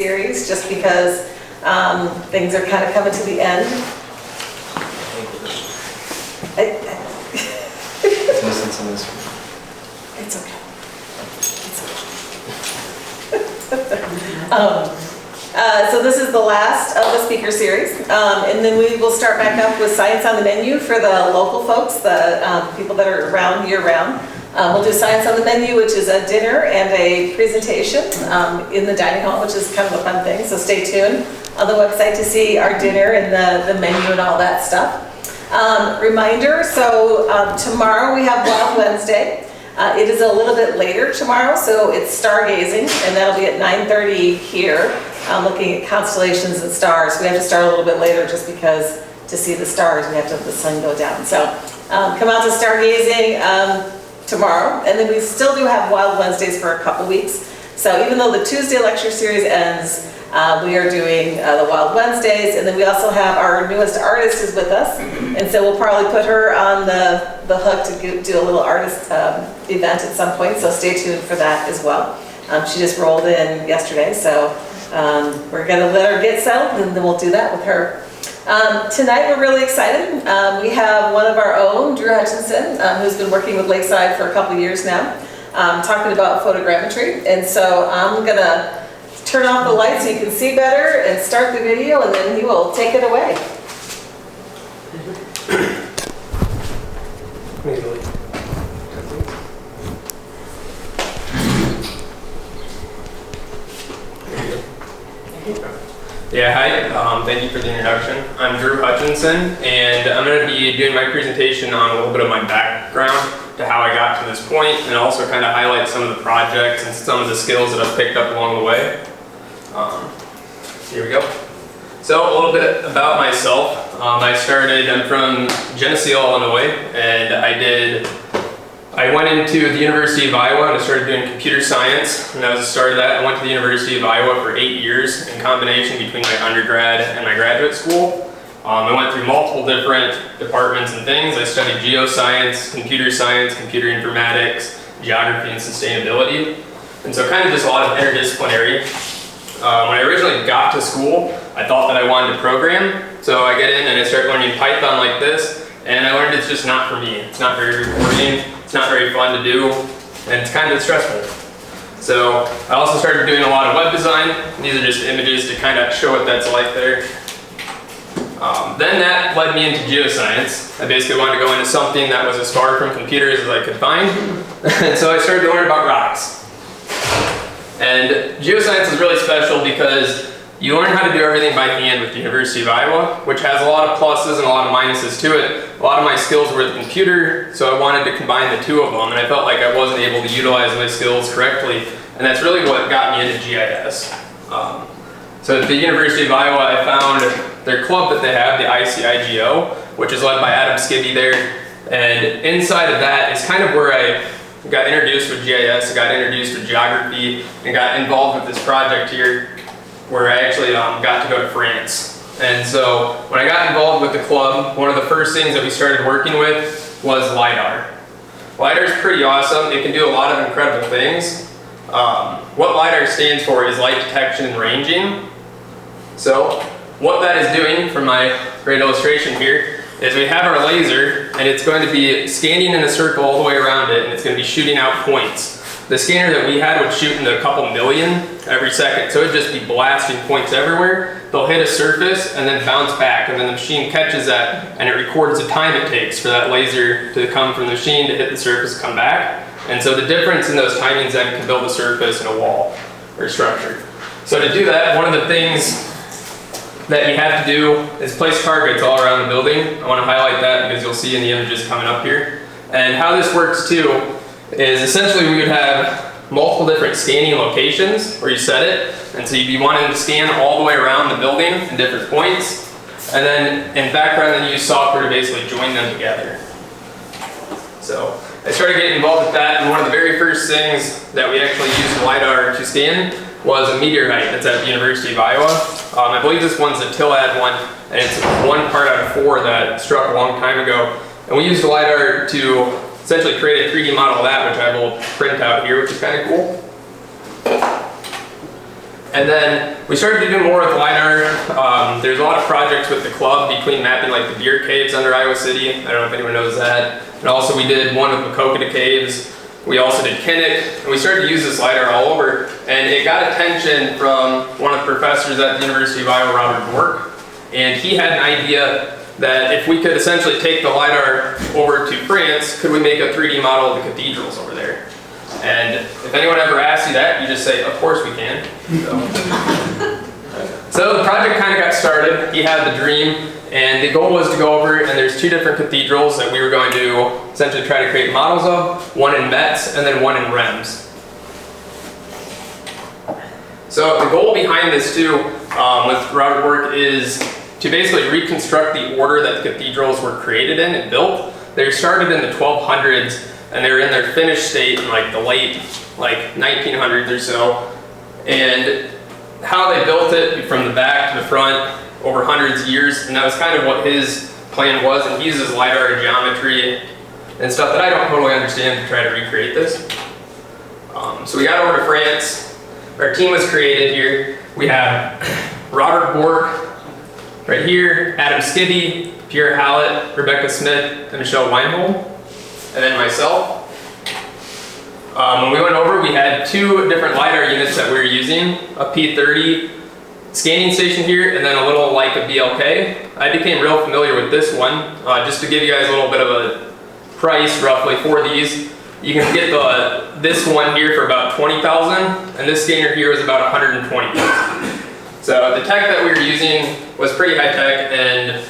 series just because things are kind of coming to the end. It's okay. So this is the last of the speaker series, and then we will start back up with Science on the Menu for the local folks, the people that are around year-round. We'll do Science on the Menu, which is a dinner and a presentation in the dining hall, which is kind of a fun thing, so stay tuned on the website to see our dinner and the menu and all that stuff. Reminder, so tomorrow we have Wild Wednesday. It is a little bit later tomorrow, so it's stargazing, and that'll be at 9:30 here, looking at constellations and stars. We have to start a little bit later just because to see the stars, we have to have the sun go down. So come out to stargazing tomorrow, and then we still do have Wild Wednesdays for a couple weeks. So even though the Tuesday lecture series ends, we are doing the Wild Wednesdays, and then we also have our newest artist is with us, and so we'll probably put her on the hook to do a little artist event at some point, so stay tuned for that as well. She just rolled in yesterday, so we're going to let her get settled, and then we'll do that with her. Tonight we're really excited. We have one of our own, Drew Hutchinson, who's been working with Lakeside for a couple years now, talking about photogrammetry, and so I'm going to turn off the lights so you can see better and start the video, and then he will take it away. Yeah, hi. Thank you for the introduction. I'm Drew Hutchinson, and I'm going to be doing my presentation on a little bit of my background to how I got to this point, and also kind of highlight some of the projects and some of the skills that I've picked up along the way. Here we go. So a little bit about myself. I'm from Geneseo, Illinois, and I went into the University of Iowa and I started doing computer science, and that was the start of that. I went to the University of Iowa for 8 years in combination between my undergrad and my graduate school. I went through multiple different departments and things. I studied geoscience, computer informatics, geography, and sustainability. And so kind of just a lot of interdisciplinary. When I originally got to school, I thought that I wanted to program. So I get in and I start learning Python like this, and I learned it's just not for me. It's not very rewarding, it's not very fun to do, and it's kind of stressful. So I also started doing a lot of web design. These are just images to kind of show what that's like there. Then that led me into geoscience. I basically wanted to go into something that was as far from computers as I could find. And so I started to learn about rocks. And geoscience is really special because you learn how to do everything by hand with the University of Iowa, which has a lot of pluses and a lot of minuses to it. A lot of my skills were the computer, so I wanted to combine the two of them, and I felt like I wasn't able to utilize my skills correctly, and that's really what got me into GIS. So at the University of Iowa, I found their club that they have, the ICIGO, which is led by Adam Skibby there, and inside of that is kind of where I got introduced with GIS, I got introduced with geography, and got involved with this project here where I actually got to go to France. And so when I got involved with the club, one of the first things that we started working with was LiDAR. LiDAR is pretty awesome. It can do a lot of incredible things. What LiDAR stands for is light detection and ranging. So what that is doing, from my great illustration here, is we have our laser, and it's going to be scanning in a circle all the way around it, and it's going to be shooting out points. The scanner that we had would shoot into a couple million every second, so it'd just be blasting points everywhere. They'll hit a surface and then bounce back, and then the machine catches that, and it records the time it takes for that laser to come from the machine to hit the surface and come back. And so the difference in those timings then can build a surface and a wall or structure. So to do that, one of the things that you have to do is place targets all around the building. I want to highlight that because you'll see in the images coming up here. And how this works too is essentially we would have multiple different scanning locations where you set it. And so you'd be wanting to scan all the way around the building in different points. And then in background, then you use software to basically join them together. So I started getting involved with that, and one of the very first things that we actually used LiDAR to scan was a meteorite that's at the University of Iowa. I believe this one's a TILAD one, and it's 1 part out of 4 that struck a long time ago. And we used LiDAR to essentially create a 3D model of that, which I will print out here, which is kind of cool. And then we started to do more with LiDAR. There's a lot of projects with the club between mapping like the beer caves under Iowa City. I don't know if anyone knows that. And also we did one with Makokata Caves. We also did Kinnick. And we started to use this LiDAR all over. And it got attention from one of the professors at the University of Iowa, Robert Bork. And he had an idea that if we could essentially take the LiDAR over to France, could we make a 3D model of the cathedrals over there? And if anyone ever asks you that, you just say, of course we can. So the project kind of got started. He had the dream, and the goal was to go over, and there's 2 different cathedrals that we were going to essentially try to create models of, one in Metz and then one in Reims. So the goal behind this too, with Robert Work, is to basically reconstruct the order that the cathedrals were created in and built. They started in the 1200s, and they were in their finished state in like the late 1900s or so. And how they built it from the back to the front over hundreds of years, and that was kind of what his plan was. And he uses LiDAR geometry and stuff that I don't totally understand to try to recreate this. So we got over to France. Our team was created here. We have Robert Bork right here, Adam Skibby, Pierre Hallett, Rebecca Smith, and Michelle Weinholm, and then myself. When we went over, we had 2 different LiDAR units that we were using, a P30 scanning station here, and then a little like a BLK. I became real familiar with this one. Just to give you guys a little bit of a price roughly for these, you can get this one here for about $20,000, and this scanner here is about $120,000. So the tech that we were using was pretty high tech and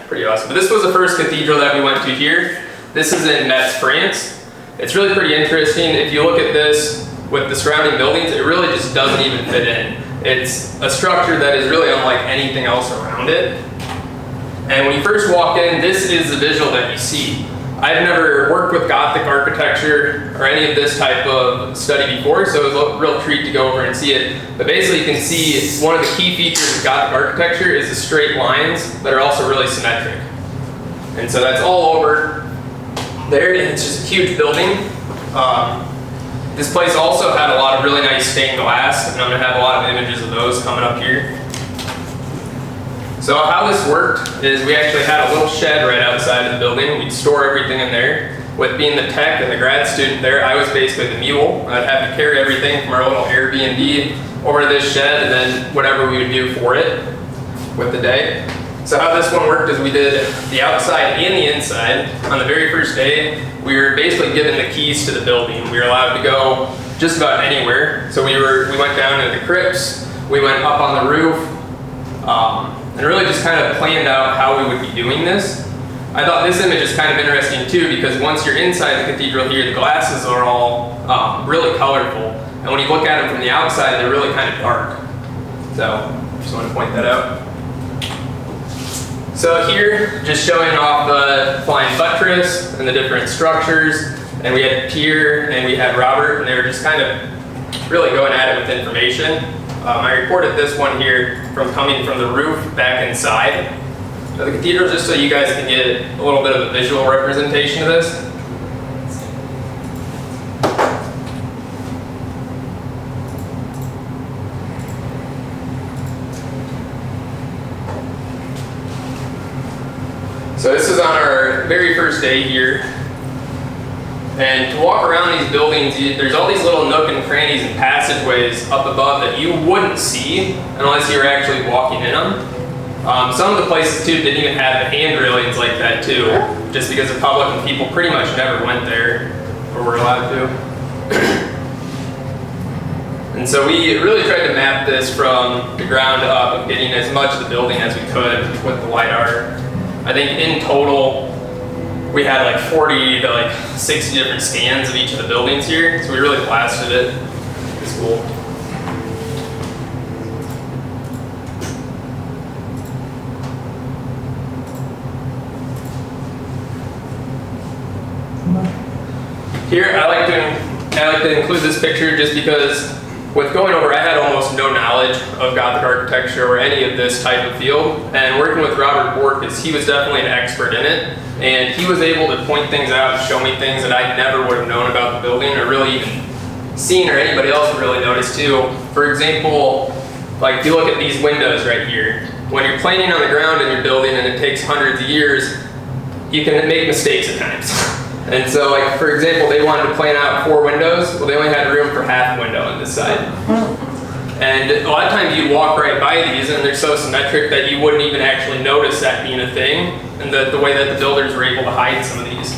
pretty awesome. But this was the first cathedral that we went to here. This is in Metz, France. It's really pretty interesting. If you look at this with the surrounding buildings, it really just doesn't even fit in. It's a structure that is really unlike anything else around it. And when you first walk in, this is the visual that you see. I've never worked with Gothic architecture or any of this type of study before, so it was a real treat to go over and see it. But basically you can see one of the key features of Gothic architecture is the straight lines that are also really symmetric. And so that's all over there. It's just a huge building. This place also had a lot of really nice stained glass, and I'm going to have a lot of images of those coming up here. So how this worked is we actually had a little shed right outside of the building. We'd store everything in there. With being the tech and the grad student there, I was basically the mule. I'd have to carry everything from our little Airbnb over to this shed, and then whatever we would do for it with the day. So how this one worked is we did the outside and the inside. On the very first day, we were basically given the keys to the building. We were allowed to go just about anywhere. So we went down into the crypts, we went up on the roof, and really just kind of planned out how we would be doing this. I thought this image is kind of interesting too, because once you're inside the cathedral here, the glasses are all really colorful. And when you look at them from the outside, they're really kind of dark. So just want to point that out. So here, just showing off the flying buttress and the different structures. And we had Pierre and we had Robert, and they were just kind of really going at it with information. I recorded this one here from coming from the roof back inside of the cathedral, just so you guys can get a little bit of a visual representation of this. So this is on our very first day here. And to walk around these buildings, there's all these little nook and crannies and passageways up above that you wouldn't see unless you were actually walking in them. Some of the places too didn't even have the hand railings like that too, just because the public and people pretty much never went there or were allowed to. And so we really tried to map this from the ground up of getting as much of the building as we could with the LiDAR. I think in total, we had like 40 to like 60 different scans of each of the buildings here, so we really blasted it. It's cool. Here, I like to include this picture just because with going over, I had almost no knowledge of Gothic architecture or any of this type of field, and working with Robert Bork, he was definitely an expert in it, and he was able to point things out and show me things that I never would have known about the building or really even seen, or anybody else would really notice too. For example, like if you look at these windows right here, when you're planing on the ground in your building and it takes hundreds of years, you can make mistakes at times. And so, like for example, they wanted to plan out 4 windows. Well, they only had room for half a window on this side. And a lot of times you walk right by these and they're so symmetric that you wouldn't even actually notice that being a thing, and the way that the builders were able to hide some of these.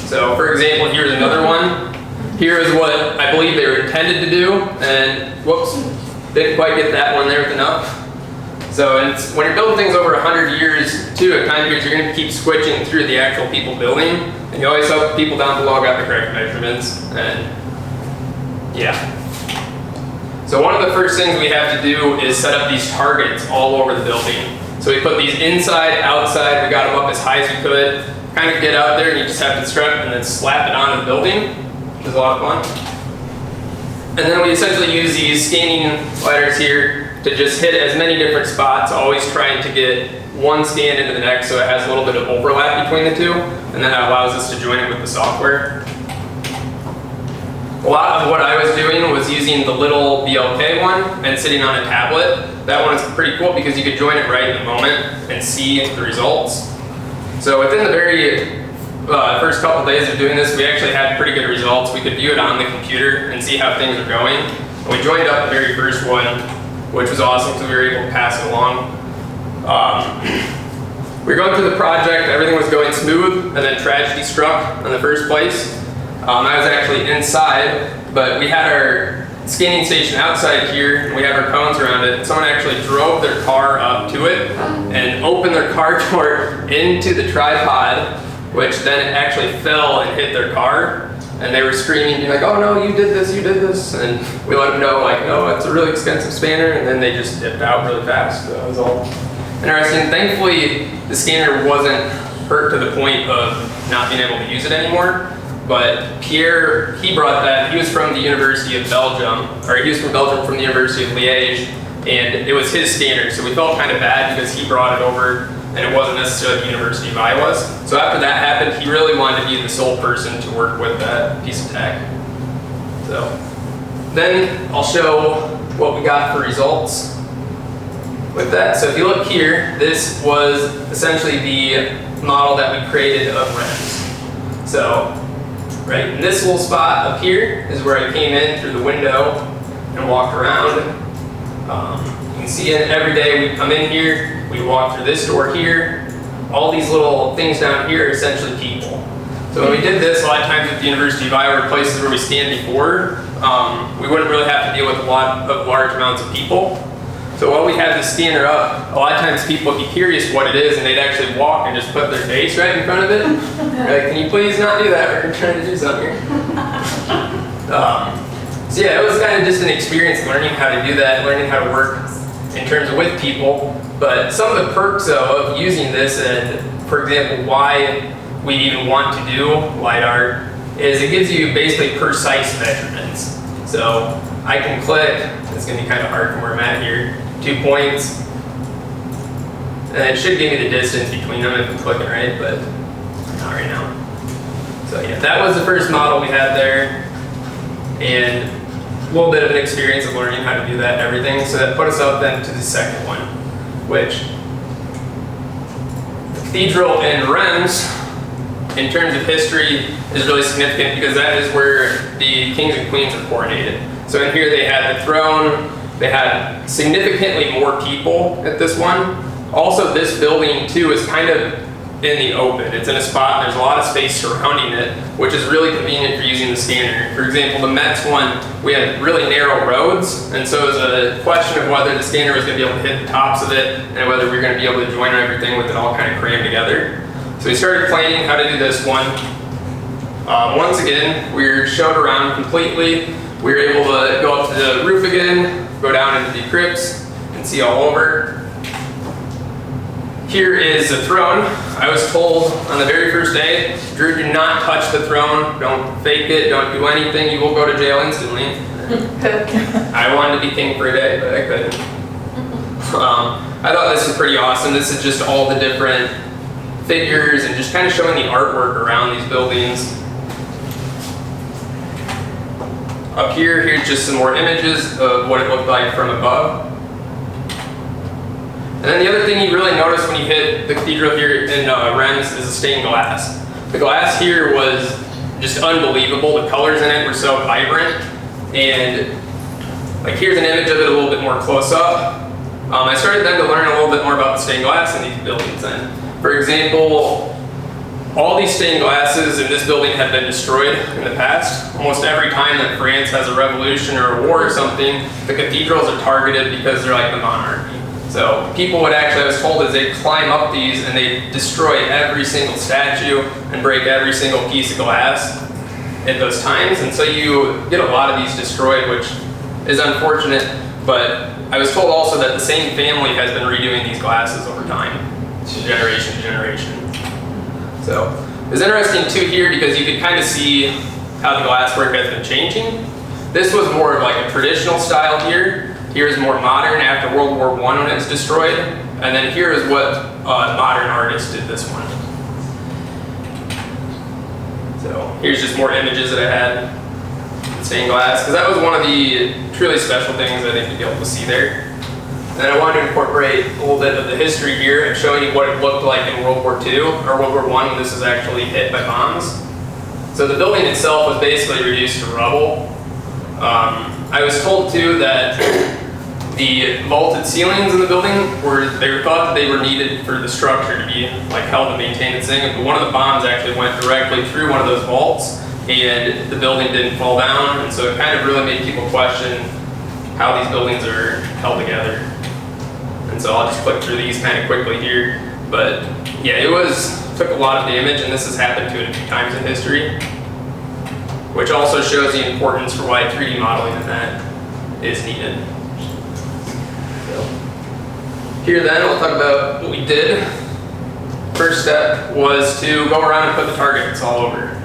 So for example, here's another one. Here is what I believe they were intended to do, and whoops, didn't quite get that one there with enough. So it's, when you're building things over 100 years too, at time periods, you're going to keep switching through the actual people building, and you always hope people down below got the correct measurements, and yeah. So one of the first things we have to do is set up these targets all over the building. So we put these inside, outside, we got them up as high as we could, kind of get out there and you just have to construct and then slap it onto the building, which is a lot of fun. And then we essentially use these scanning LiDARs here to just hit as many different spots, always trying to get one scan into the next so it has a little bit of overlap between the two, and then that allows us to join it with the software. A lot of what I was doing was using the little BLK one and sitting on a tablet. That one is pretty cool because you could join it right in the moment and see the results. So within the very first couple days of doing this, we actually had pretty good results. We could view it on the computer and see how things are going. And we joined up the very first one, which was awesome because we were able to pass it along. We were going through the project, everything was going smooth, and then tragedy struck in the first place. I was actually inside, but we had our scanning station outside here, and we have our cones around it. Someone actually drove their car up to it and opened their car door into the tripod, which then actually fell and hit their car. And they were screaming, being like, oh no, you did this. And we let them know, like, no, it's a really expensive spanner. And then they just dipped out really fast. So it was all interesting. Thankfully, the scanner wasn't hurt to the point of not being able to use it anymore. But Pierre, he brought that. He was from the University of Belgium, or he was from Belgium from the University of Liège, and it was his scanner. So we felt kind of bad because he brought it over, and it wasn't necessarily the University of Iowa's. So after that happened, he really wanted to be the sole person to work with that piece of tech. So then I'll show what we got for results with that. So if you look here, this was essentially the model that we created of REMS. So right in this little spot up here is where I came in through the window and walked around. You can see it every day we come in here, we walk through this door here. All these little things down here are essentially people. So when we did this, a lot of times at the University of Iowa, places where we scanned before, we wouldn't really have to deal with a lot of large amounts of people. So while we had the scanner up, a lot of times people would be curious what it is, and they'd actually walk and just put their face right in front of it. Like, can you please not do that? We're trying to do something here. So yeah, it was kind of just an experience learning how to do that, learning how to work in terms of with people. But some of the perks of using this, and for example, why we even want to do LiDAR, is it gives you basically precise measurements. So I can click, it's going to be kind of hard from where I'm at here, 2 points, and it should give me the distance between them if I'm clicking right, but not right now. So yeah, that was the first model we had there, and a little bit of an experience of learning how to do that and everything. So that put us up then to the second one, which the cathedral in Reims, in terms of history, is really significant because that is where the kings and queens are coronated. So in here they had the throne, they had significantly more people at this one. Also this building too is kind of in the open. It's in a spot and there's a lot of space surrounding it, which is really convenient for using the scanner. For example, the Mets one, we had really narrow roads, and so it was a question of whether the scanner was going to be able to hit the tops of it and whether we were going to be able to join everything with it all kind of crammed together. So we started planning how to do this one. Once again, we were showed around completely. We were able to go up to the roof again, go down into the crypts, and see all over. Here is the throne. I was told on the very first day, Drew, do not touch the throne. Don't fake it. Don't do anything. You will go to jail instantly. I wanted to be king for a day, but I couldn't. I thought this was pretty awesome. This is just all the different figures and just kind of showing the artwork around these buildings. Up here, here's just some more images of what it looked like from above. And then the other thing you really notice when you hit the cathedral here in Rennes is the stained glass. The glass here was just unbelievable. The colors in it were so vibrant. And like here's an image of it a little bit more close up. I started then to learn a little bit more about the stained glass in these buildings then. For example, all these stained glasses in this building have been destroyed in the past. Almost every time that France has a revolution or a war or something, the cathedrals are targeted because they're like the monarchy. So people would actually, I was told, is they climb up these and they destroy every single statue and break every single piece of glass at those times. And so you get a lot of these destroyed, which is unfortunate, but I was told also that the same family has been redoing these glasses over time, generation to generation. So it's interesting too here because you can kind of see how the glass work has been changing. This was more of like a traditional style here. Here is more modern after World War I when it's destroyed. And then here is what modern artists did this one. So here's just more images that I had in stained glass, because that was one of the truly special things I think to be able to see there. And then I wanted to incorporate a little bit of the history here and showing you what it looked like in World War II or World War I when this was actually hit by bombs. So the building itself was basically reduced to rubble. I was told too that the vaulted ceilings in the building they were thought that they were needed for the structure to be like held and maintained and thing, but one of the bombs actually went directly through one of those vaults and the building didn't fall down, and so it kind of really made people question how these buildings are held together. And so I'll just click through these kind of quickly here, but yeah, took a lot of damage, and this has happened to it a few times in history, which also shows the importance for why 3D modeling in that is needed. So, here then, we'll talk about what we did. First step was to go around and put the targets all over.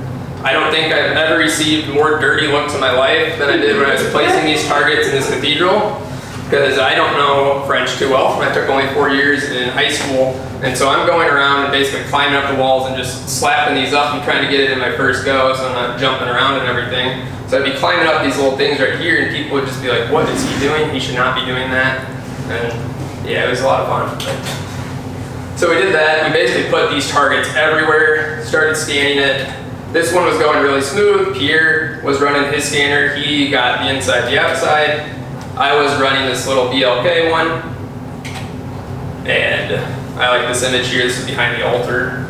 I don't think I've ever received more dirty looks in my life than I did when I was placing these targets in this cathedral, because I don't know French too well. I took only 4 years in high school, and so I'm going around and basically climbing up the walls and just slapping these up and trying to get it in my first go so I'm not jumping around and everything. So I'd be climbing up these little things right here and people would just be like, what is he doing? He should not be doing that. And yeah, it was a lot of fun. So we did that. We basically put these targets everywhere, started scanning it. This one was going really smooth. Pierre was running his scanner. He got the inside, the outside. I was running this little BLK one, and I like this image here. This is behind the altar.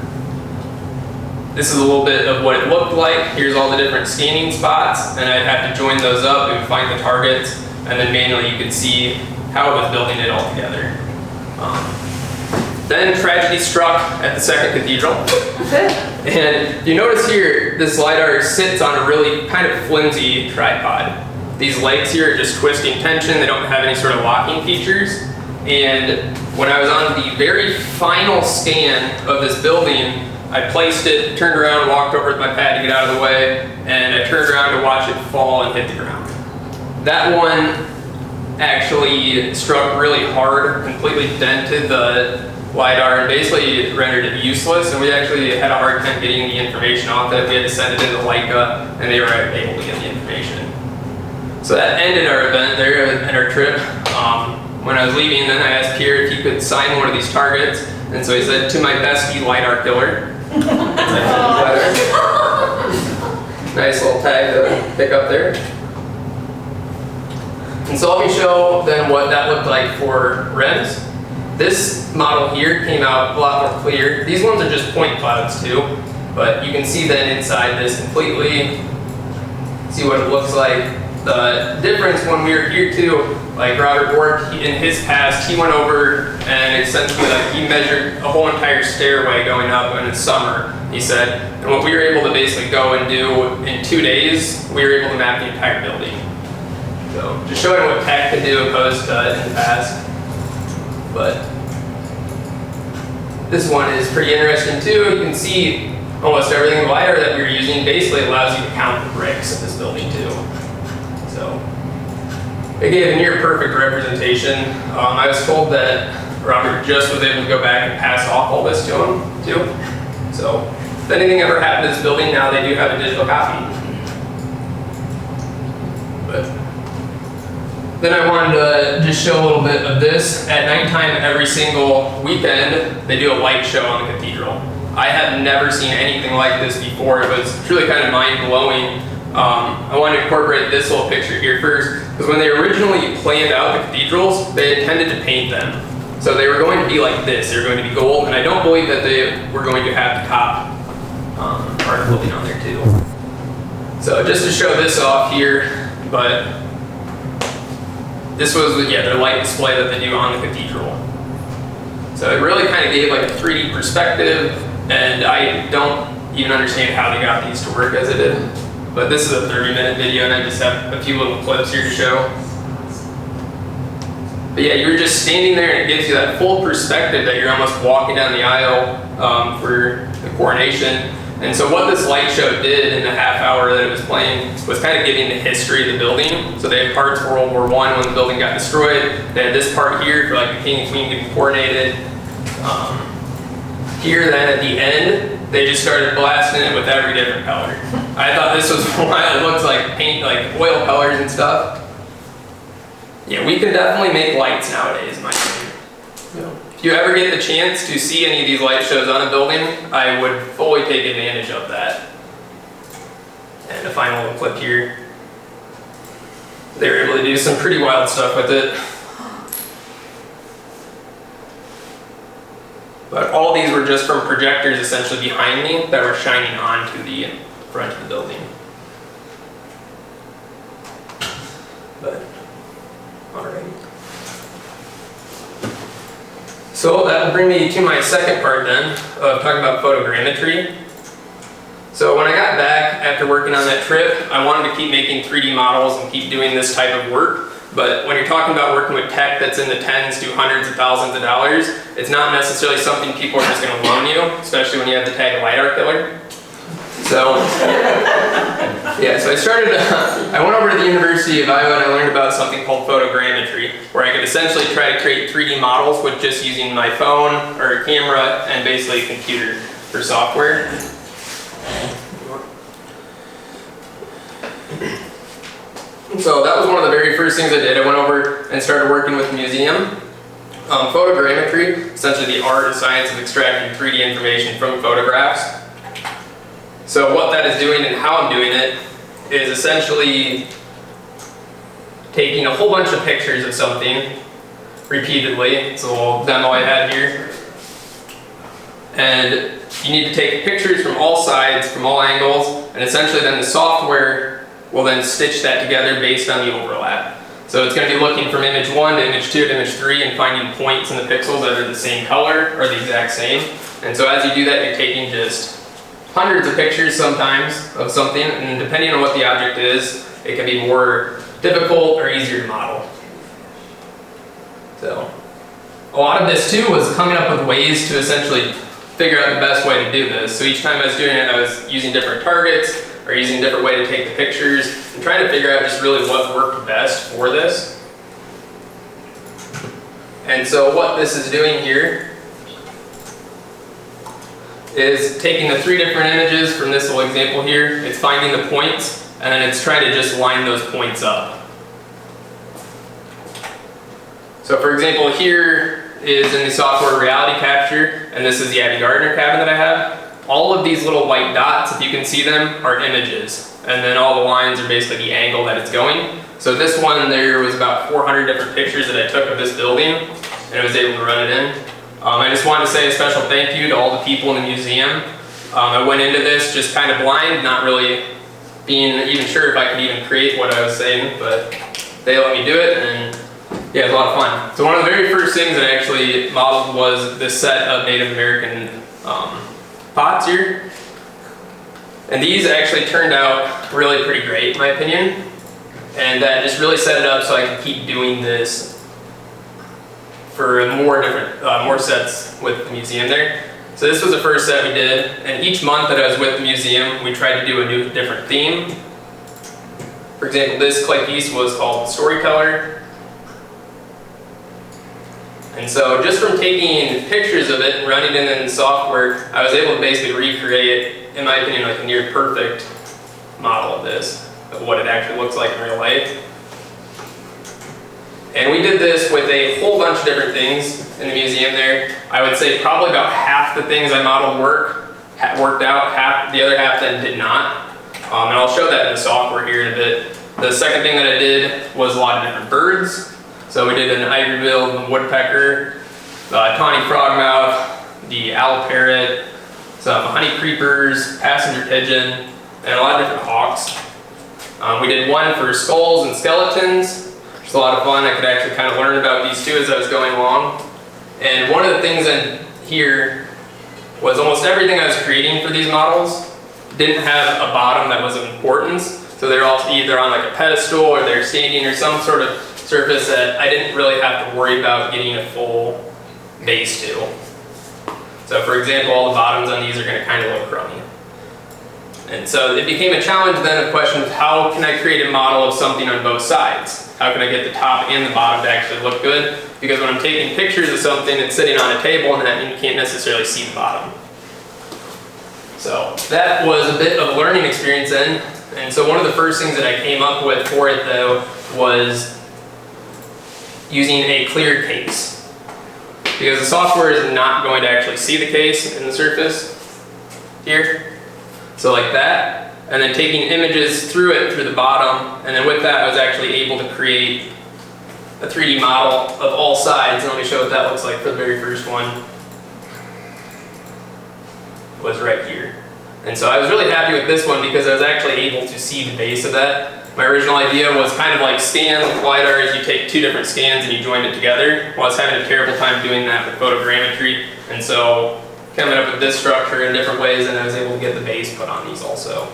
This is a little bit of what it looked like. Here's all the different scanning spots, and I'd have to join those up and find the targets, and then manually you could see how it was building it all together. Then tragedy struck at the second cathedral. And you notice here, this LiDAR sits on a really kind of flimsy tripod. These legs here are just twisting tension. They don't have any sort of locking features. And when I was on the very final scan of this building, I placed it, turned around, walked over with my pad to get out of the way, and I turned around to watch it fall and hit the ground. That one actually struck really hard, completely dented the LiDAR and basically rendered it useless, and we actually had a hard time getting the information off it. We had to send it into Leica, and they were able to get the information. So that ended our event there and our trip. When I was leaving, then I asked Pierre if he could sign one of these targets, and so he said, "To my bestie, LiDAR killer." Nice little tag to pick up there. And so let me show then what that looked like for Rennes. This model here came out a lot more clear. These ones are just point clouds too, but you can see then inside this completely, see what it looks like. The difference when we were here too, like Robert Bork, in his past, he went over and essentially like he measured a whole entire stairway going up in the summer, he said. And what we were able to basically go and do in 2 days, we were able to map the entire building. So just showing what tech can do opposed to in the past. But this one is pretty interesting too. You can see almost everything the LiDAR that we were using basically allows you to count the bricks of this building too. So it gave a near perfect representation. I was told that Robert just was able to go back and pass off all this to him too. So if anything ever happened to this building, now they do have a digital copy. But then I wanted to just show a little bit of this. At nighttime, every single weekend, they do a light show on the cathedral. I have never seen anything like this before. It was truly kind of mind-blowing. I wanted to incorporate this little picture here first, because when they originally planned out the cathedrals, they intended to paint them. So they were going to be like this. They were going to be gold, and I don't believe that they were going to have the cop part of building on there too. So just to show this off here, but this was, yeah, their light display that they do on the cathedral. So it really kind of gave like a 3D perspective, and I don't even understand how they got these to work as it did. But this is a 30-minute video, and I just have a few little clips here to show. But yeah, you're just standing there, and it gives you that full perspective that you're almost walking down the aisle for the coronation. And so what this light show did in the half hour that it was playing was kind of giving the history of the building. So they had parts for World War I when the building got destroyed. They had this part here for like the king and queen getting coronated. Here then at the end, they just started blasting it with every different color. I thought this was why it looks like paint, like oil colors and stuff. Yeah, we can definitely make lights nowadays, in my opinion. If you ever get the chance to see any of these light shows on a building, I would fully take advantage of that. And a final little clip here. They were able to do some pretty wild stuff with it. But all these were just from projectors essentially behind me that were shining onto the front of the building. But, alright. So that will bring me to my second part then, of talking about photogrammetry. So when I got back after working on that trip, I wanted to keep making 3D models and keep doing this type of work. But when you're talking about working with tech that's in the tens to hundreds of thousands of dollars, it's not necessarily something people are just going to loan you, especially when you have the tag LiDAR killer. So, yeah, so I went over to the University of Iowa and I learned about something called photogrammetry, where I could essentially try to create 3D models with just using my phone or a camera and basically a computer for software. So that was one of the very first things I did. I went over and started working with the museum. Photogrammetry, essentially the art and science of extracting 3D information from photographs. So what that is doing and how I'm doing it is essentially taking a whole bunch of pictures of something repeatedly. It's a little demo I had here. And you need to take pictures from all sides, from all angles, and essentially then the software will then stitch that together based on the overlap. So it's going to be looking from image 1 to image 2 to image 3 and finding points in the pixels that are the same color or the exact same. And so as you do that, you're taking just hundreds of pictures sometimes of something, and depending on what the object is, it can be more difficult or easier to model. So a lot of this too was coming up with ways to essentially figure out the best way to do this. So each time I was doing it, I was using different targets or using a different way to take the pictures and trying to figure out just really what worked best for this. And so what this is doing here is taking the 3 different images from this little example here, it's finding the points, and then it's trying to just line those points up. So for example, here is in the software reality capture, and this is the Abby Gardner cabin that I have. All of these little white dots, if you can see them, are images. And then all the lines are basically the angle that it's going. So this one, there was about 400 different pictures that I took of this building, and I was able to run it in. I just wanted to say a special thank you to all the people in the museum. I went into this just kind of blind, not really being even sure if I could even create what I was saying, but they let me do it, and yeah, it was a lot of fun. So one of the very first things that I actually modeled was this set of Native American pots here. And these actually turned out really pretty great, in my opinion. And that just really set it up so I could keep doing this for more sets with the museum there. So this was the first set we did, and each month that I was with the museum, we tried to do a new, different theme. For example, this clay piece was called Storyteller. And so just from taking pictures of it and running it in the software, I was able to basically recreate, in my opinion, like a near perfect model of this. of what it actually looks like in real life. And we did this with a whole bunch of different things in the museum there. I would say probably about half the things I modeled worked out, the other half then did not. And I'll show that in the software here in a bit. The second thing that I did was a lot of different birds. So we did an ivory-billed woodpecker, the tawny frogmouth, the owl parrot, some honey creepers, passenger pigeon, and a lot of different hawks. We did one for skulls and skeletons, which is a lot of fun. I could actually kind of learn about these too as I was going along. And one of the things in here was almost everything I was creating for these models didn't have a bottom that was of importance. So they're all either on like a pedestal or they're standing or some sort of surface that I didn't really have to worry about getting a full base to. So for example, all the bottoms on these are going to kind of look crummy. And so it became a challenge then of questions, how can I create a model of something on both sides? How can I get the top and the bottom to actually look good? Because when I'm taking pictures of something, it's sitting on a table and that you can't necessarily see the bottom. So that was a bit of a learning experience then. And so one of the first things that I came up with for it though was using a clear case. Because the software is not going to actually see the case in the surface here. So like that. And then taking images through it, through the bottom. And then with that I was actually able to create a 3D model of all sides. And let me show what that looks like for the very first one. Was right here. And so I was really happy with this one because I was actually able to see the base of that. My original idea was kind of like scans with LiDAR, is you take two different scans and you join it together. Well, I was having a terrible time doing that with photogrammetry, and so coming up with this structure in different ways, and I was able to get the base put on these also.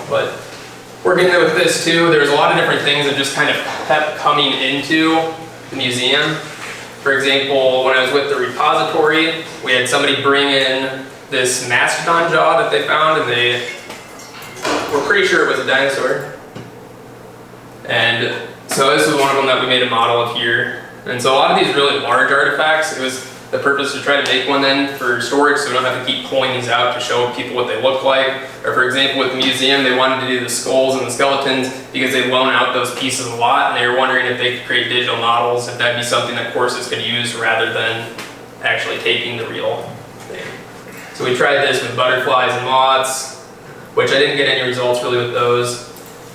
But working with this too, there's a lot of different things that just kind of kept coming into the museum. For example, when I was with the repository, we had somebody bring in this mastodon jaw that they found, and they were pretty sure it was a dinosaur. And so this was one of them that we made a model of here. And so a lot of these really large artifacts, it was the purpose to try to make one then for storage so we don't have to keep pulling these out to show people what they look like. Or for example, with the museum, they wanted to do the skulls and the skeletons because they loan out those pieces a lot, and they were wondering if they could create digital models, if that'd be something that courses could use rather than actually taking the real thing. So we tried this with butterflies and moths, which I didn't get any results really with those.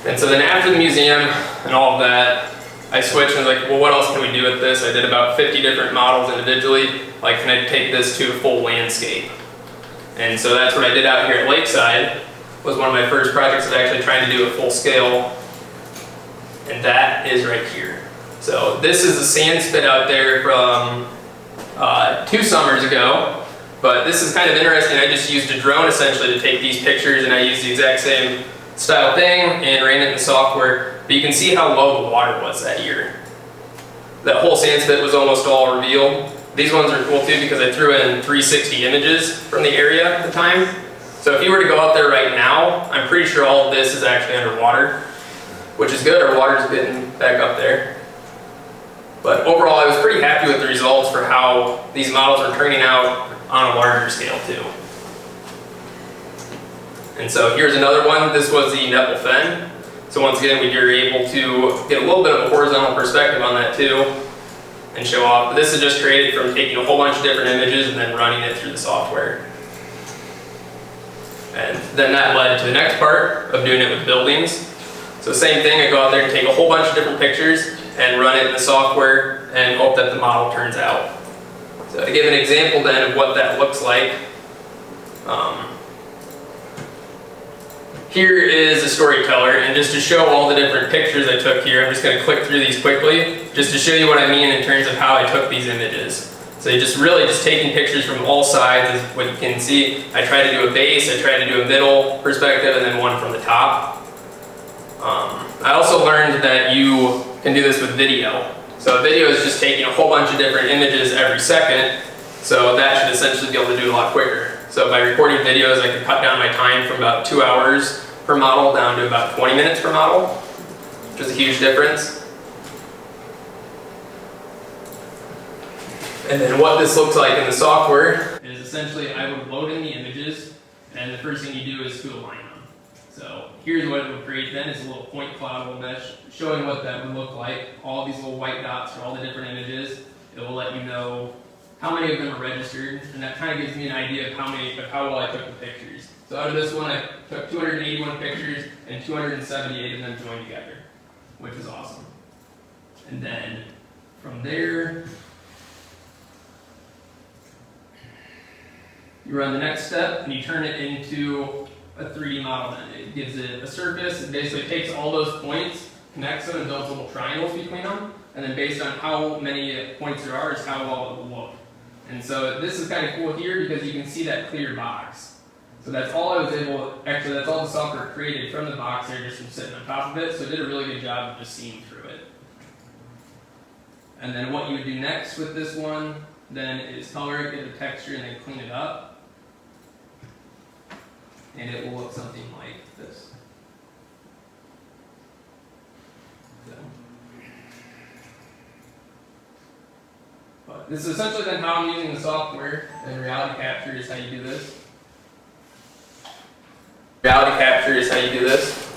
And so then after the museum and all of that, I switched and was like, well, what else can we do with this? I did about 50 different models individually. Like, can I take this to a full landscape? And so that's what I did out here at Lakeside. Was one of my first projects that actually tried to do a full scale. And that is right here. So this is the sand spit out there from 2 summers ago. But this is kind of interesting. I just used a drone essentially to take these pictures, and I used the exact same style thing and ran it in the software. But you can see how low the water was that year. That whole sand spit was almost all revealed. These ones are cool too because I threw in 360 images from the area at the time. So if you were to go out there right now, I'm pretty sure all of this is actually underwater, which is good. Our water's getting back up there. But overall, I was pretty happy with the results for how these models are turning out on a larger scale too. And so here's another one. This was the Nepal fen. So once again, we were able to get a little bit of a horizontal perspective on that too and show off. But this is just created from taking a whole bunch of different images and then running it through the software. And then that led to the next part of doing it with buildings. So same thing, I go out there and take a whole bunch of different pictures and run it in the software and hope that the model turns out. So to give an example then of what that looks like, here is a storyteller, and just to show all the different pictures I took here, I'm just going to click through these quickly, just to show you what I mean in terms of how I took these images. So you're just really just taking pictures from all sides is what you can see. I tried to do a base, I tried to do a middle perspective, and then one from the top. I also learned that you can do this with video. So a video is just taking a whole bunch of different images every second, so that should essentially be able to do a lot quicker. So by recording videos, I could cut down my time from about 2 hours per model down to about 20 minutes per model, which is a huge difference. And then what this looks like in the software is essentially I would load in the images, and the first thing you do is to align them. So here's what it would create then, is a little point cloud mesh showing what that would look like. All these little white dots for all the different images. It will let you know how many of them are registered, and that kind of gives me an idea of how well I took the pictures. So out of this one, I took 281 pictures, and 278 of them joined together, which is awesome. And then from there, you run the next step, and you turn it into a 3D model. Then it gives it a surface. It basically takes all those points, connects them, and builds little triangles between them. And then based on how many points there are is how well it will look. And so this is kind of cool here because you can see that clear box. So that's all I was able, actually that's all the software created from the box there just from sitting on top of it. So it did a really good job of just seeing through it. And then what you would do next with this one then is color it, get the texture, and then clean it up. And it will look something like this. So. But this is essentially then how I'm using the software, and reality capture is how you do this. Reality capture is how you do this.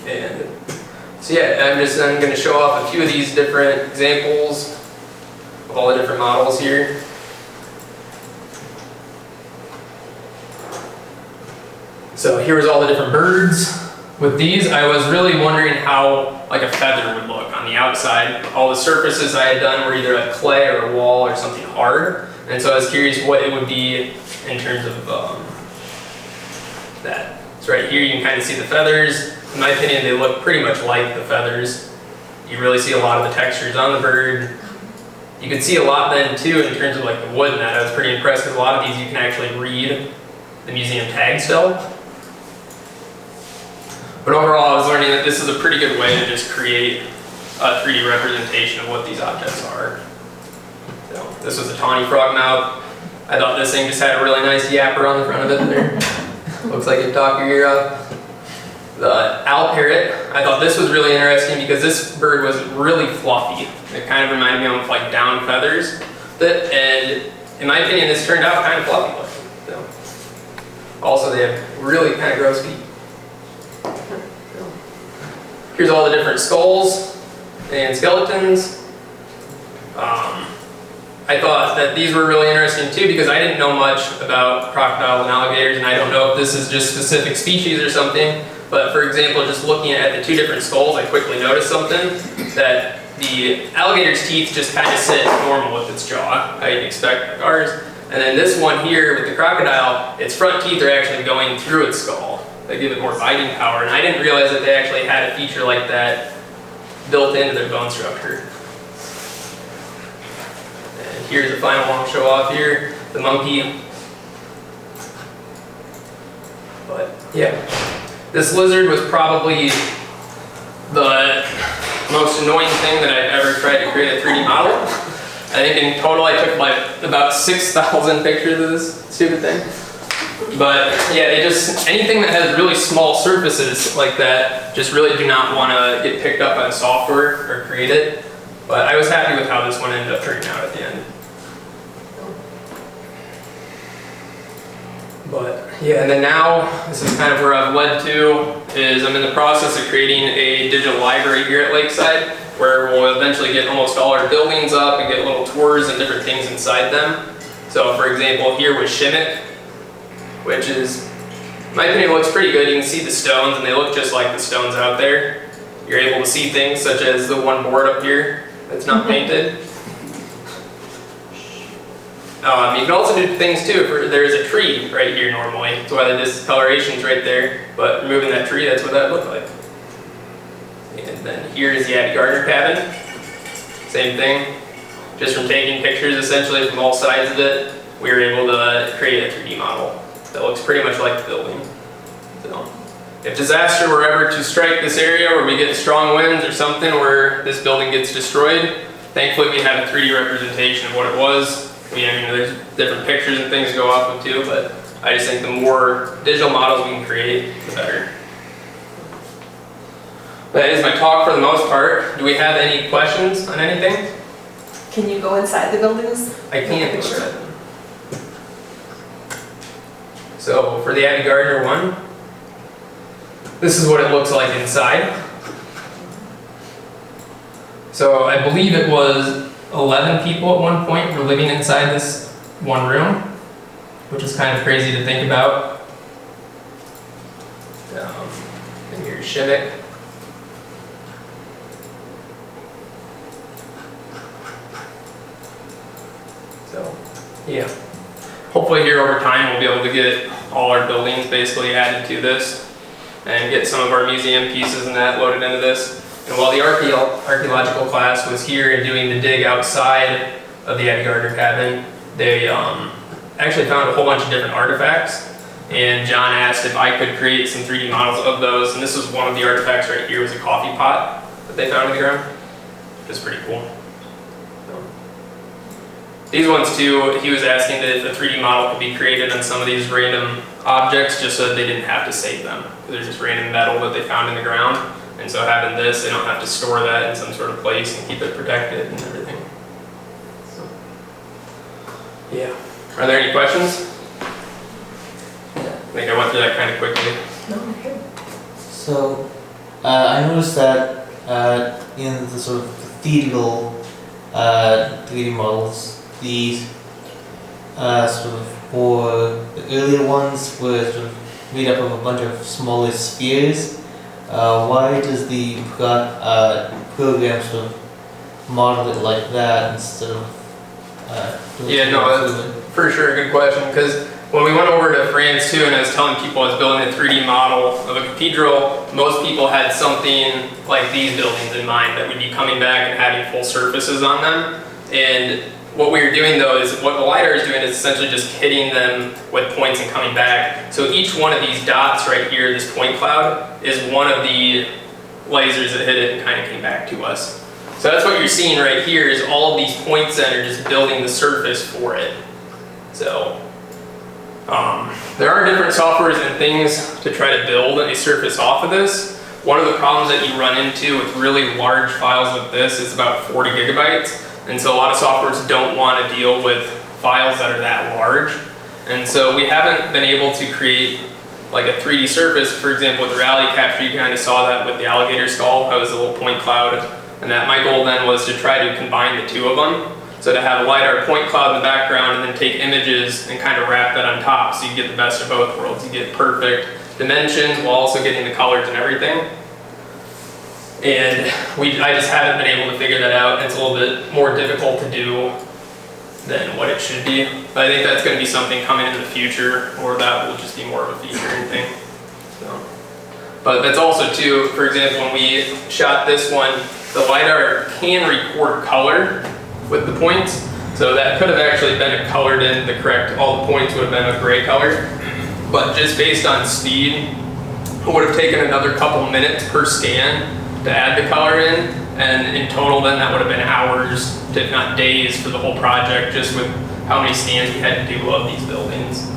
And so yeah, I'm going to show off a few of these different examples of all the different models here. So here's all the different birds. With these, I was really wondering how like a feather would look on the outside. All the surfaces I had done were either a clay or a wall or something hard. And so I was curious what it would be in terms of that. So right here you can kind of see the feathers. In my opinion, they look pretty much like the feathers. You really see a lot of the textures on the bird. You can see a lot then too in terms of like the wood and that. I was pretty impressed because a lot of these you can actually read the museum tag still. But overall I was learning that this is a pretty good way to just create a 3D representation of what these objects are. So this was a tawny frog mouth. I thought this thing just had a really nice yapper on the front of it there. Looks like it'd talk your ear out. The owl parrot, I thought this was really interesting because this bird was really fluffy. It kind of reminded me of like down feathers. And in my opinion, this turned out kind of fluffy looking. So. Also, they have really kind of gross feet. Here's all the different skulls and skeletons. I thought that these were really interesting too because I didn't know much about crocodiles and alligators, and I don't know if this is just specific species or something. But for example, just looking at the two different skulls, I quickly noticed something, that the alligator's teeth just kind of sit normal with its jaw, how you'd expect like ours. And then this one here with the crocodile, its front teeth are actually going through its skull. They give it more biting power, and I didn't realize that they actually had a feature like that built into their bone structure. And here's the final one I'll show off here, the monkey. But yeah. This lizard was probably the most annoying thing that I've ever tried to create a 3D model. I think in total I took like about 6,000 pictures of this stupid thing. But yeah, anything that has really small surfaces like that just really do not want to get picked up on software or create it. But I was happy with how this one ended up turning out at the end. But yeah, and then now, this is kind of where I've led to, is I'm in the process of creating a digital library here at Lakeside, where we'll eventually get almost all our buildings up and get little tours and different things inside them. So for example, here with Shimmick, which is, in my opinion, looks pretty good. You can see the stones and they look just like the stones out there. You're able to see things such as the one board up here that's not painted. You can also do things too. There's a tree right here normally. That's why the discoloration's right there. But removing that tree, that's what that looked like. And then here is the Abby Gardner cabin. Same thing. Just from taking pictures essentially from all sides of it, we were able to create a 3D model that looks pretty much like the building. So, if disaster were ever to strike this area where we get strong winds or something where this building gets destroyed, thankfully we have a 3D representation of what it was. I mean, there's different pictures and things to go off of too, but I just think the more digital models we can create, the better. That is my talk for the most part. Do we have any questions on anything? Can you go inside the buildings? I can't. So for the Abby Gardner one, this is what it looks like inside. So I believe it was 11 people at one point were living inside this one room, which is kind of crazy to think about. And here's Shimmick. So, yeah. Hopefully here over time we'll be able to get all our buildings basically added to this and get some of our museum pieces and that loaded into this. And while the archaeological class was here and doing the dig outside of the Abby Gardner cabin, they actually found a whole bunch of different artifacts. And John asked if I could create some 3D models of those. And this was one of the artifacts right here, was a coffee pot that they found in the ground, which is pretty cool. These ones too, he was asking that if a 3D model could be created on some of these random objects just so that they didn't have to save them. They're just random metal that they found in the ground. And so having this, they don't have to store that in some sort of place and keep it protected and everything. So, yeah. Are there any questions? I think I went through that kind of quickly. No, okay. So, I noticed that in the sort of cathedral 3D models, these sort of more, the earlier ones were sort of made up of a bunch of smaller spheres. Why does the program sort of model it like that instead of yeah, no, that's for sure a good question, because when we went over to France too and I was telling people I was building a 3D model of a cathedral, most people had something like these buildings in mind that would be coming back and having full surfaces on them. And what we were doing though is, what the LiDAR is doing is essentially just hitting them with points and coming back. So each one of these dots right here, this point cloud, is one of the lasers that hit it and kind of came back to us. So that's what you're seeing right here, is all of these points that are just building the surface for it. So there are different softwares and things to try to build a surface off of this. One of the problems that you run into with really large files like this is about 40 gigabytes. And so a lot of softwares don't want to deal with files that are that large. And so we haven't been able to create like a 3D surface. For example, with reality capture, you kind of saw that with the alligator skull. That was a little point cloud. And that my goal then was to try to combine the two of them. So to have a LiDAR point cloud in the background and then take images and kind of wrap that on top, so you get the best of both worlds. You get perfect dimensions while also getting the colors and everything. And I just haven't been able to figure that out. It's a little bit more difficult to do than what it should be. But I think that's going to be something coming in the future, or that will just be more of a featuring thing. So. But that's also too, for example, when we shot this one, the LiDAR can record color with the points. So that could have actually been colored in the correct, all the points would have been a gray color. But just based on speed, it would have taken another couple minutes per scan to add the color in, and in total then that would have been hours, if not days, for the whole project, just with how many scans we had to do of these buildings.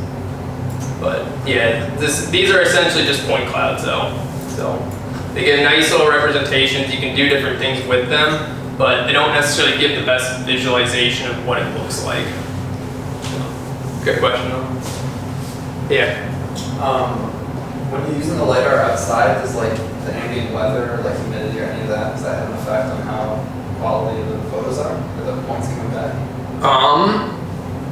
But yeah, these are essentially just point clouds though. So they get nice little representations, you can do different things with them, but they don't necessarily give the best visualization of what it looks like. So, good question though. Yeah. When you're using the LiDAR outside, does like the ambient weather, like humidity or any of that, does that have an effect on how quality the photos are, or the points coming back?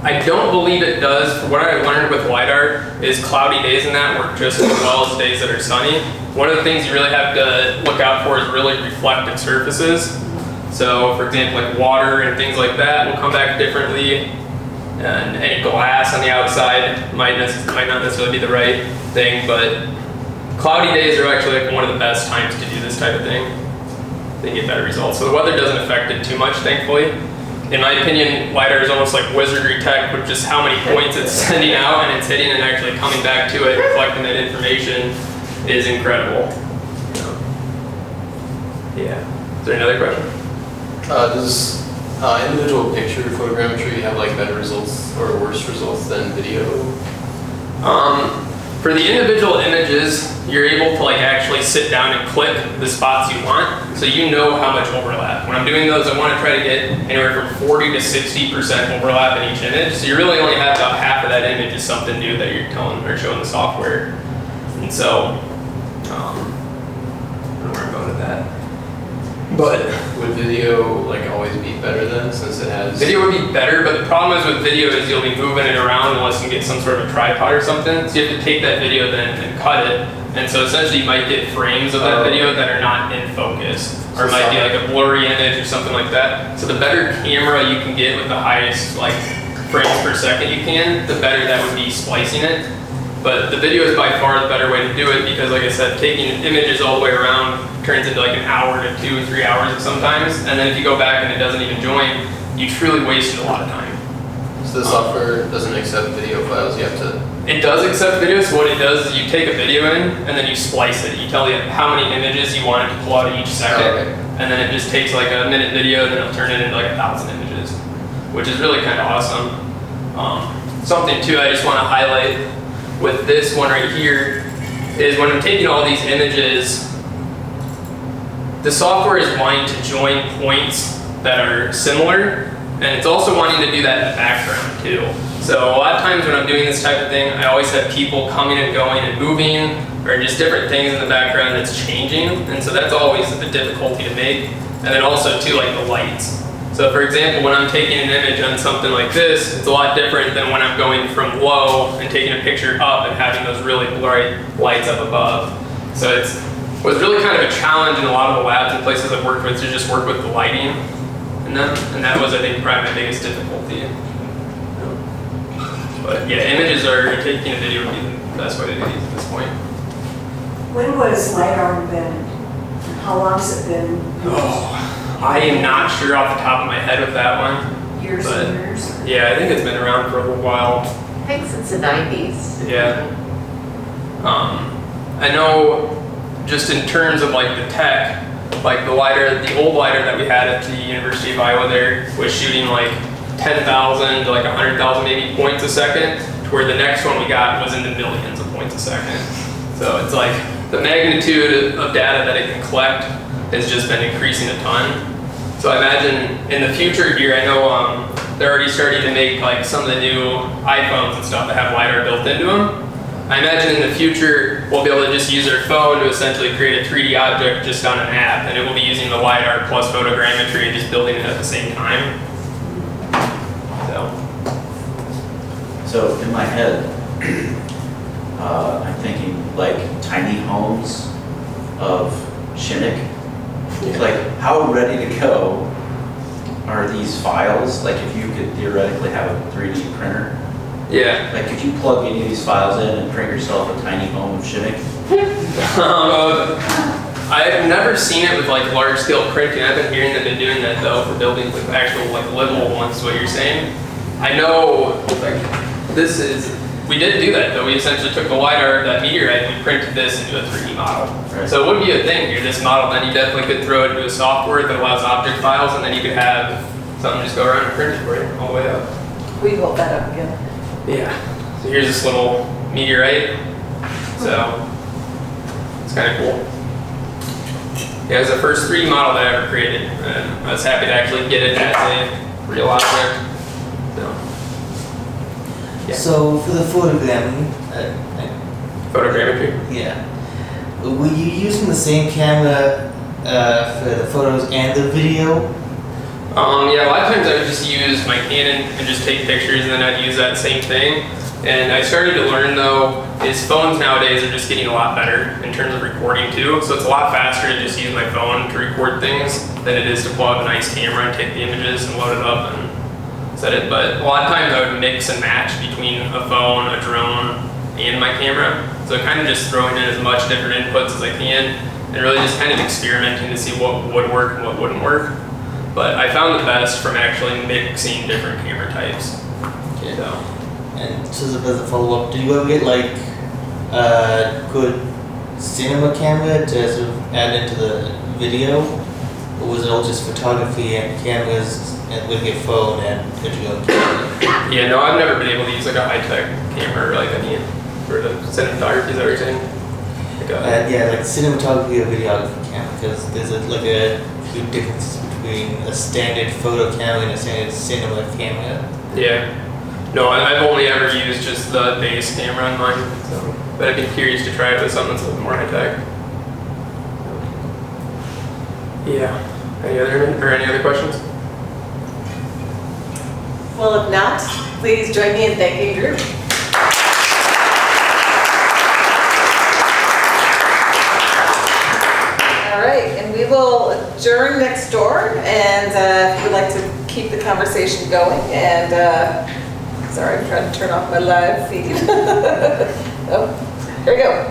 I don't believe it does. What I learned with LiDAR is cloudy days in that work just as well as days that are sunny. One of the things you really have to look out for is really reflective surfaces. So for example, like water and things like that will come back differently. And any glass on the outside might not necessarily be the right thing, but cloudy days are actually like one of the best times to do this type of thing. They get better results. So the weather doesn't affect it too much, thankfully. In my opinion, LiDAR is almost like wizardry tech, with just how many points it's sending out and it's hitting and actually coming back to it, reflecting that information is incredible. So, yeah. Is there another question? Does individual picture photogrammetry have like better results or worse results than video? For the individual images, you're able to like actually sit down and click the spots you want, so you know how much overlap. When I'm doing those, I want to try to get anywhere from 40 to 60% overlap in each image, so you really only have about half of that image is something something new that you're telling or showing the software. And so, I don't know where I'm going with that. But Would video like always be better then, since it has? video would be better, but the problem is with video is you'll be moving it around unless you get some sort of a tripod or something. So you have to take that video then and cut it. And so essentially you might get frames of that video that are not in focus. Or it might be like a blurry image or something like that. So the better camera you can get with the highest like frames per second you can, the better that would be splicing it. But the video is by far the better way to do it because, like I said, taking images all the way around turns into like an hour to 2 or 3 hours sometimes. And then if you go back and it doesn't even join, you truly wasted a lot of time. So the software doesn't accept video files. You have to. It does accept video, so what it does is you take a video in and then you splice it. You tell it how many images you want it to pull out each second. Oh, okay. And then it just takes like a minute video and then it'll turn it into like 1,000 images, which is really kind of awesome. Something too I just want to highlight with this one right here is when I'm taking all these images, the software is wanting to join points that are similar, and it's also wanting to do that in the background too. So a lot of times when I'm doing this type of thing, I always have people coming and going and moving, or just different things in the background that's changing, and so that's always a difficulty to make. And then also too, like the lights. So for example, when I'm taking an image on something like this, it's a lot different than when I'm going from low and taking a picture up and having those really bright lights up above. So it was really kind of a challenge in a lot of the labs and places I've worked with to just work with the lighting in them, and that was, I think, probably my biggest difficulty. But yeah, images are, taking a video would be the best way to do these at this point. When was LiDAR invented? How long has it been? Oh, I am not sure off the top of my head with that one. Years but and years? yeah, I think it's been around for a little while. I think since the 90s. Yeah. I know just in terms of like the tech, like the LiDAR, the old LiDAR that we had at the University of Iowa there was shooting like 10,000 to like 100,000 maybe points a second, to where the next one we got was in the millions of points a second. So it's like the magnitude of data that it can collect has just been increasing a ton. So I imagine in the future here, I know they're already starting to make like some of the new iPhones and stuff that have LiDAR built into them. I imagine in the future, we'll be able to just use our phone to essentially create a 3D object just on an app, and it will be using the LiDAR plus photogrammetry and just building it at the same time. So in my head, I'm thinking like tiny homes of Shinnick. Like, how ready to go are these files? Like, if you could theoretically have a 3D printer, Yeah. like, could you plug any of these files in and print yourself a tiny home of Shinnick? I've never seen it with like large scale printing. I've been hearing that they're doing that though for buildings with actual like livable ones, is what you're saying. I know like we did do that though. We essentially took the LiDAR, that meteorite, and we printed this into a 3D model. Right. So it would be a thing here, this model, then you definitely could throw it into a software that allows object files, and then you could have something just go around and print it for you all the way up. We hold that up again. Yeah. So here's this little meteorite. So it's kind of cool. Yeah, it was the first 3D model that I ever created, and I was happy to actually get it as a real object. So, yeah. So for the photogrammetry, Photogrammetry. yeah, were you using the same camera for the photos and the video? Yeah, a lot of times I would just use my Canon and just take pictures, and then I'd use that same thing. And I started to learn though, is phones nowadays are just getting a lot better in terms of recording too. So it's a lot faster to just use my phone to record things than it is to pull out a nice camera and take the images and load it up and set it. But a lot of times I would mix and match between a phone, a drone, and my camera. So kind of just throwing in as much different inputs as I can and really just kind of experimenting to see what would work and what wouldn't work. But I found the best from actually mixing different camera types. Okay. So. And so as a follow-up, did you ever get like a good cinema camera to sort of add into the video? Or was it all just photography and cameras and with your phone and good to go camera? Yeah, no, I've never been able to use like a high-tech camera or like any for the cinematography, is that what you're saying? Like Yeah, like cinematography or videography camera, because there's like a few differences between a standard photo camera and a standard cinema camera. yeah. No, I've only ever used just the base camera on mine, so, but I'd be curious to try it with something that's a little more high tech. Yeah. Any other questions? Well, if not, please join me in thanking Drew. All right, and we will adjourn next door, and if you would like to keep the conversation going, and sorry, I'm trying to turn off my live feed. Oh, here we go.